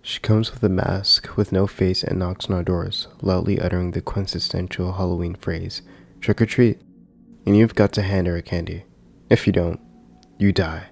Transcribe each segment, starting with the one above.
She comes with a mask, with no face, and knocks on our doors, loudly uttering the quintessential Halloween phrase, "Trick or treat," and you've got to hand her a candy. If you don't, you die.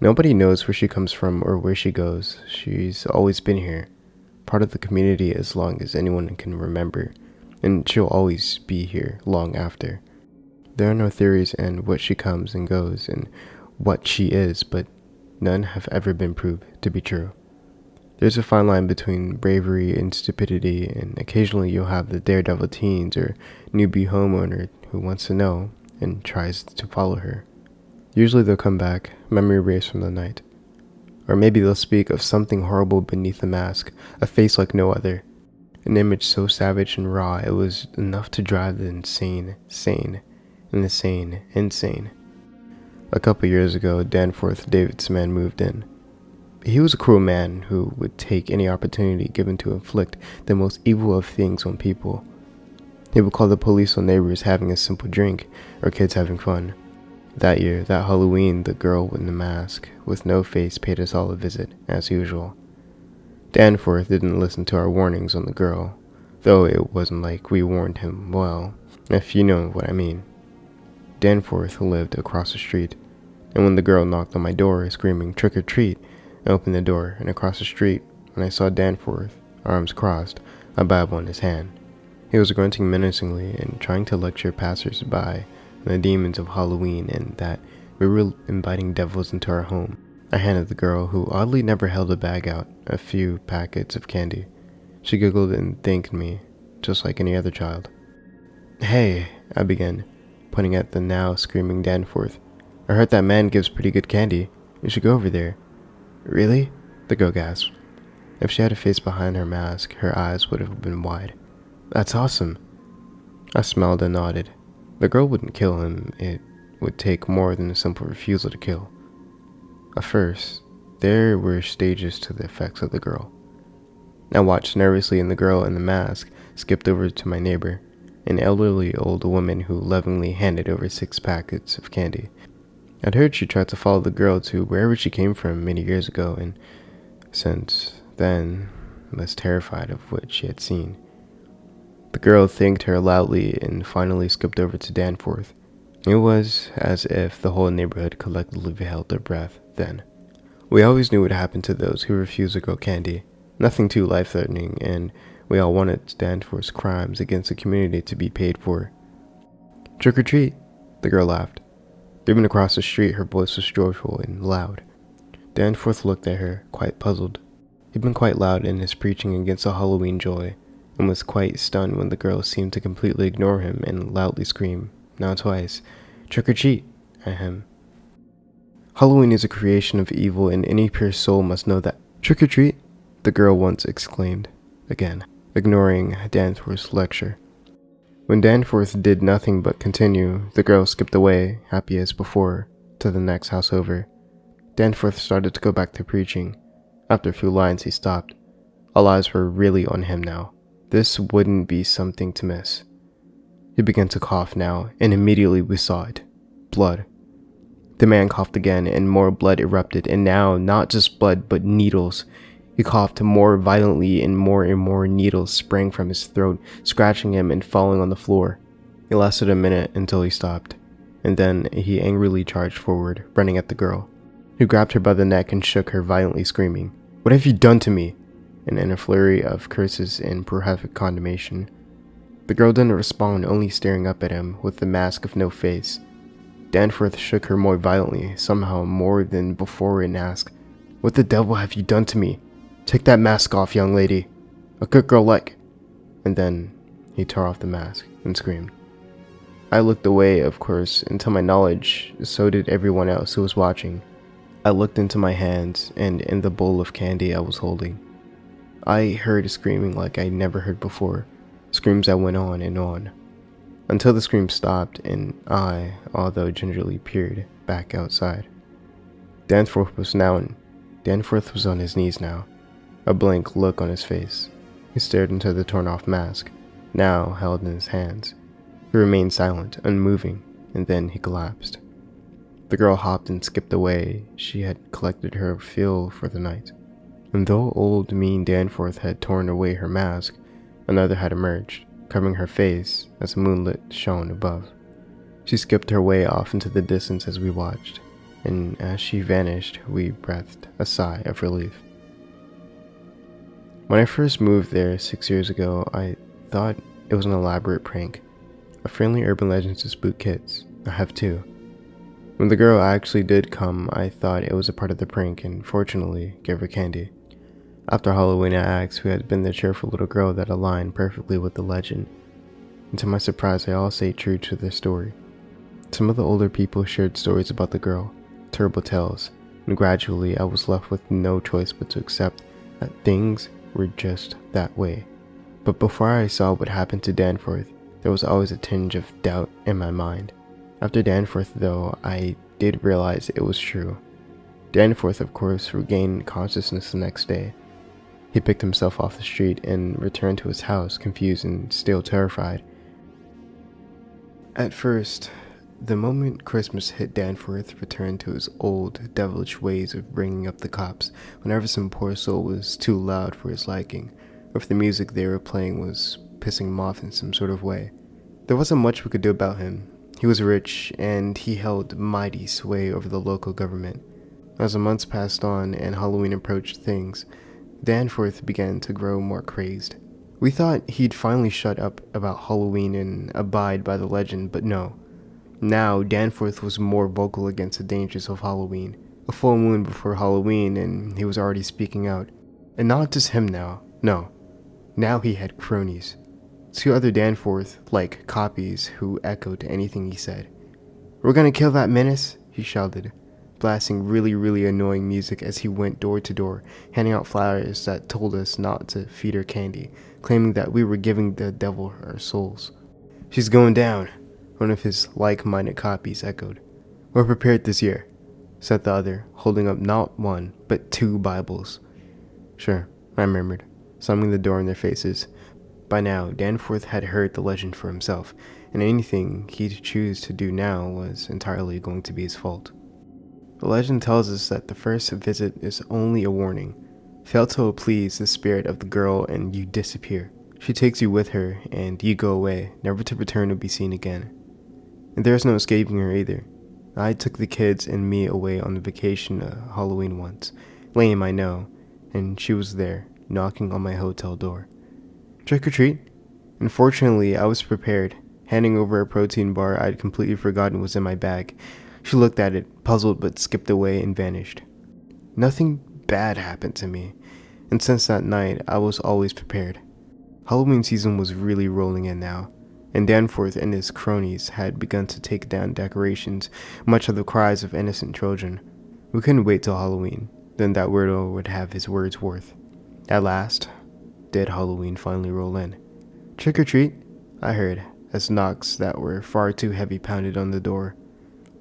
Nobody knows where she comes from or where she goes. She's always been here, part of the community as long as anyone can remember, and she'll always be here long after. There are no theories on what she comes and goes and what she is, but none have ever been proved to be true. There's a fine line between bravery and stupidity, and occasionally you'll have the daredevil teens or newbie homeowner who wants to know and tries to follow her. Usually they'll come back, memory erased from the night. Or maybe they'll speak of something horrible beneath the mask, a face like no other. An image so savage and raw it was enough to drive the insane sane, and the sane insane. A couple years ago, Danforth David's man moved in. He was a cruel man who would take any opportunity given to inflict the most evil of things on people. He would call the police on neighbors having a simple drink or kids having fun. That year, that Halloween, the girl in the mask with no face paid us all a visit, as usual. Danforth didn't listen to our warnings on the girl, though it wasn't like we warned him well, if you know what I mean. Danforth lived across the street, and when the girl knocked on my door screaming "trick or treat," I opened the door, and across the street, when I saw Danforth, arms crossed, a Bible in his hand. He was grunting menacingly and trying to lecture passers-by on the demons of Halloween and that we were inviting devils into our home. I handed the girl, who oddly never held a bag out, a few packets of candy. She giggled and thanked me, just like any other child. "Hey," I began, pointing at the now screaming Danforth. "I heard that man gives pretty good candy. You should go over there." "Really?" the girl gasped. If she had a face behind her mask, her eyes would have been wide. "That's awesome." I smiled and nodded. The girl wouldn't kill him. It would take more than a simple refusal to kill. At first, there were stages to the effects of the girl. I watched nervously, and the girl in the mask skipped over to my neighbor, an elderly old woman who lovingly handed over 6 packets of candy. I'd heard she tried to follow the girl to wherever she came from many years ago, and since then was terrified of what she had seen. The girl thanked her loudly and finally skipped over to Danforth. It was as if the whole neighborhood collectively held their breath then. We always knew what happened to those who refused the girl candy. Nothing too life-threatening, and we all wanted Danforth's crimes against the community to be paid for. "Trick or treat," the girl laughed. Even across the street, her voice was joyful and loud. Danforth looked at her, quite puzzled. He'd been quite loud in his preaching against the Halloween joy, and was quite stunned when the girl seemed to completely ignore him and loudly scream, now twice, "Trick or treat," at him. "Halloween is a creation of evil, and any pure soul must know that." "Trick or treat," the girl once exclaimed, again, ignoring Danforth's lecture. When Danforth did nothing but continue, the girl skipped away, happy as before, to the next house over. Danforth started to go back to preaching. After a few lines, he stopped. All eyes were really on him now. This wouldn't be something to miss. He began to cough now, and immediately we saw it. Blood. The man coughed again, and more blood erupted, and now not just blood, but needles. He coughed more violently, and more needles sprang from his throat, scratching him and falling on the floor. It lasted a minute until he stopped, and then he angrily charged forward, running at the girl. He grabbed her by the neck and shook her violently, screaming, "What have you done to me?" And in a flurry of curses and prophetic condemnation. The girl didn't respond, only staring up at him with the mask of no face. Danforth shook her more violently, somehow more than before, and asked, "What the devil have you done to me? Take that mask off, young lady. A good girl like." And then he tore off the mask and screamed. I looked away, of course, and to my knowledge, so did everyone else who was watching. I looked into my hands and in the bowl of candy I was holding. I heard screaming like I never heard before, screams that went on and on, until the scream stopped and I, although gingerly, peered back outside. Danforth was on his knees now, a blank look on his face. He stared into the torn-off mask, now held in his hands. He remained silent, unmoving, and then he collapsed. The girl hopped and skipped away. She had collected her fill for the night. And though old mean Danforth had torn away her mask, another had emerged, covering her face as the moonlit shone above. She skipped her way off into the distance as we watched, and as she vanished, we breathed a sigh of relief. When I first moved there 6 years ago, I thought it was an elaborate prank, a friendly urban legend to spook kids. I have too. When the girl actually did come, I thought it was a part of the prank and fortunately gave her candy. After Halloween, I asked who had been the cheerful little girl that aligned perfectly with the legend, and to my surprise, they all stayed true to their story. Some of the older people shared stories about the girl, terrible tales, and gradually I was left with no choice but to accept that things were just that way. But before I saw what happened to Danforth, there was always a tinge of doubt in my mind. After Danforth, though, I did realize it was true. Danforth, of course, regained consciousness the next day. He picked himself off the street and returned to his house, confused and still terrified. At first, the moment Christmas hit, Danforth returned to his old, devilish ways of bringing up the cops whenever some poor soul was too loud for his liking, or if the music they were playing was pissing him off in some sort of way. There wasn't much we could do about him. He was rich, and he held mighty sway over the local government. As the months passed on and Halloween approached, things Danforth began to grow more crazed. We thought he'd finally shut up about Halloween and abide by the legend, but no. Now, Danforth was more vocal against the dangers of Halloween. A full moon before Halloween, and he was already speaking out. And not just him now, no. Now he had cronies. 2 other Danforth-like copies who echoed anything he said. "We're gonna kill that menace," he shouted, blasting really annoying music as he went door to door, handing out flyers that told us not to feed her candy, claiming that we were giving the devil our souls. "She's going down," one of his like-minded copies echoed. "We're prepared this year," said the other, holding up not 1, but 2 Bibles. Sure, I murmured, slamming the door in their faces. By now, Danforth had heard the legend for himself, and anything he'd choose to do now was entirely going to be his fault. The legend tells us that the first visit is only a warning. Fail to please the spirit of the girl and you disappear. She takes you with her and you go away, never to return or be seen again. And there's no escaping her either. I took the kids and me away on a vacation Halloween once, laying my know, and she was there, knocking on my hotel door. "Trick or treat?" Unfortunately, I was prepared, handing over a protein bar I'd completely forgotten was in my bag. She looked at it, puzzled, but skipped away and vanished. Nothing bad happened to me, and since that night, I was always prepared. Halloween season was really rolling in now, and Danforth and his cronies had begun to take down decorations, much of the cries of innocent children. We couldn't wait till Halloween, then that weirdo would have his word's worth. At last, did Halloween finally roll in. "Trick or treat?" I heard, as knocks that were far too heavy pounded on the door.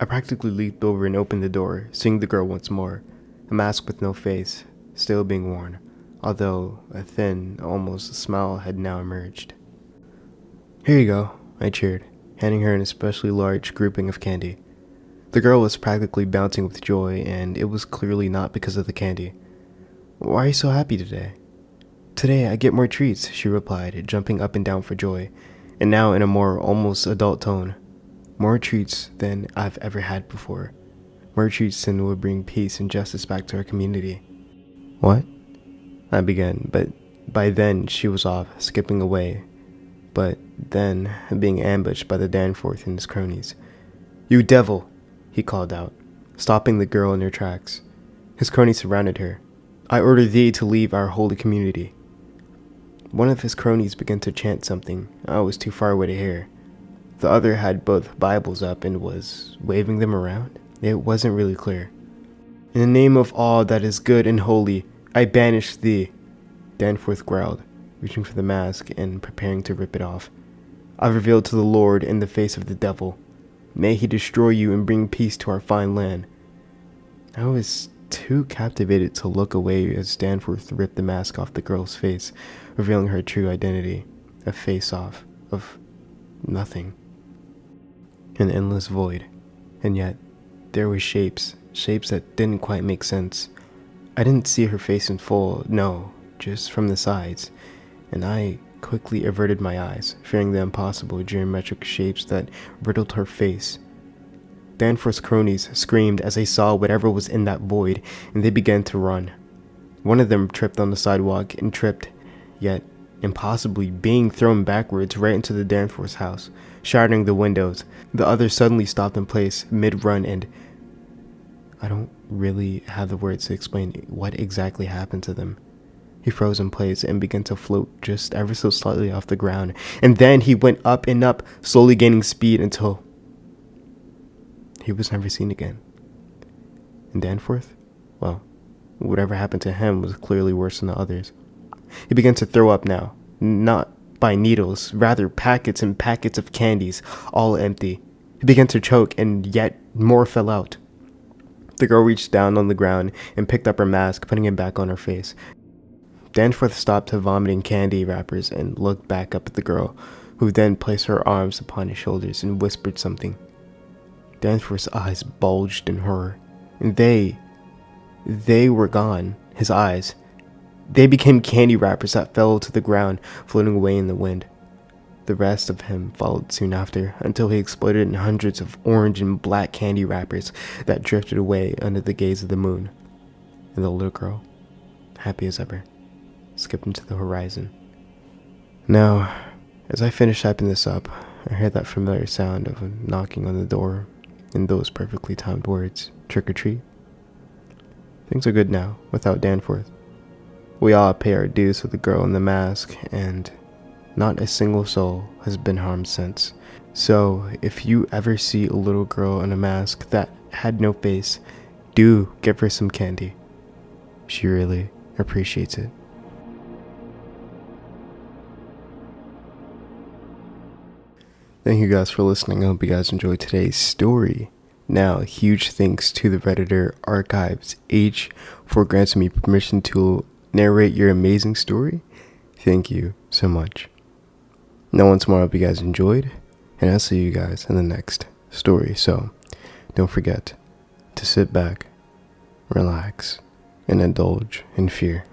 I practically leaped over and opened the door, seeing the girl once more, a mask with no face, still being worn, although a thin, almost smile had now emerged. "Here you go," I cheered, handing her an especially large grouping of candy. The girl was practically bouncing with joy, and it was clearly not because of the candy. "Why are you so happy today?" "Today I get more treats," she replied, jumping up and down for joy, and now in a more almost adult tone. "More treats than I've ever had before. More treats than will bring peace and justice back to our community." "What?" I began, but by then she was off, skipping away, but then being ambushed by the Danforth and his cronies. "You devil!" he called out, stopping the girl in her tracks. His cronies surrounded her. "I order thee to leave our holy community." One of his cronies began to chant something I was too far away to hear. The other had both Bibles up and was waving them around. It wasn't really clear. "In the name of all that is good and holy, I banish thee," Danforth growled, reaching for the mask and preparing to rip it off. "I've revealed to the Lord in the face of the devil. May he destroy you and bring peace to our fine land." I was too captivated to look away as Danforth ripped the mask off the girl's face, revealing her true identity, a face-off of nothing. An endless void, and yet there were shapes that didn't quite make sense. I didn't see her face in full, no, just from the sides, and I quickly averted my eyes, fearing the impossible geometric shapes that riddled her face. Danforth's cronies screamed as they saw whatever was in that void, and they began to run. One of them tripped on the sidewalk and tripped, yet impossibly being thrown backwards right into the Danforth's house, shattering the windows. The other suddenly stopped in place mid-run, and I don't really have the words to explain what exactly happened to them. He froze in place and began to float just ever so slightly off the ground, and then he went up and up, slowly gaining speed until he was never seen again. And Danforth? Well, whatever happened to him was clearly worse than the others. He began to throw up now, not by needles, rather packets and packets of candies, all empty. He began to choke, and yet more fell out. The girl reached down on the ground and picked up her mask, putting it back on her face. Danforth stopped vomiting candy wrappers and looked back up at the girl, who then placed her arms upon his shoulders and whispered something. Danforth's eyes bulged in horror, and they were gone. His eyes. They became candy wrappers that fell to the ground, floating away in the wind. The rest of him followed soon after, until he exploded in hundreds of orange and black candy wrappers that drifted away under the gaze of the moon. And the little girl, happy as ever, skipped into the horizon. Now, as I finish typing this up, I hear that familiar sound of a knocking on the door, and those perfectly timed words, "Trick or treat." Things are good now, without Danforth. We all pay our dues to the girl in the mask, and not a single soul has been harmed since. So, if you ever see a little girl in a mask that had no face, do give her some candy. She really appreciates it. Thank you guys for listening. I hope you guys enjoyed today's story. Now, huge thanks to the Redditor Archives H for granting me permission to narrate your amazing story. Thank you so much. Now, once more, I hope you guys enjoyed, and I'll see you guys in the next story. So, don't forget to sit back, relax, and indulge in fear.